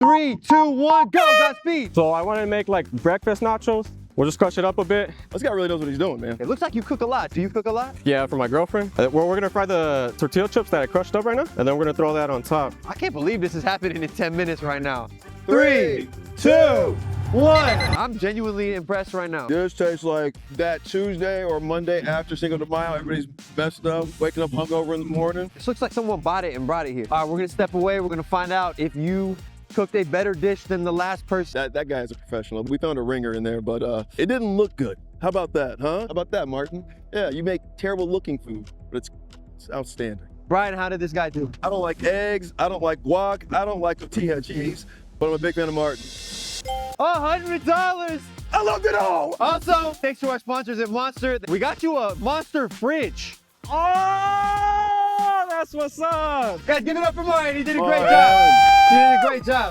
3, 2, 1, go, Godspeed. So I wanted to make like breakfast nachos. We'll just crush it up a bit. This guy really knows what he's doing, man. It looks like you cook a lot. Do you cook a lot? Yeah, for my girlfriend. Well, we're gonna fry the tortilla chips that I crushed up right now, and then we're gonna throw that on top. I can't believe this is happening in 10 minutes right now. 3, 2, 1. I'm genuinely impressed right now. This tastes like that Tuesday or Monday after Cinco de Mayo. Everybody's messed up, waking up hungover in the morning. This looks like someone bought it and brought it here. All right, we're gonna step away. We're gonna find out if you cooked a better dish than the last person. That guy is a professional. We found a ringer in there, but it didn't look good. How about that, huh? How about that, Martin? Yeah, you make terrible looking food, but it's outstanding. Brian, how did this guy do? I don't like eggs, I don't like guac, I don't like tortilla cheese, but I'm a big fan of Martin. $100. I loved it all! Also, thanks to our sponsors at Monster. We got you a Monster fridge. Oh, that's what's up. Guys, give it up for Brian. He did a great Brian. job. He did a great job.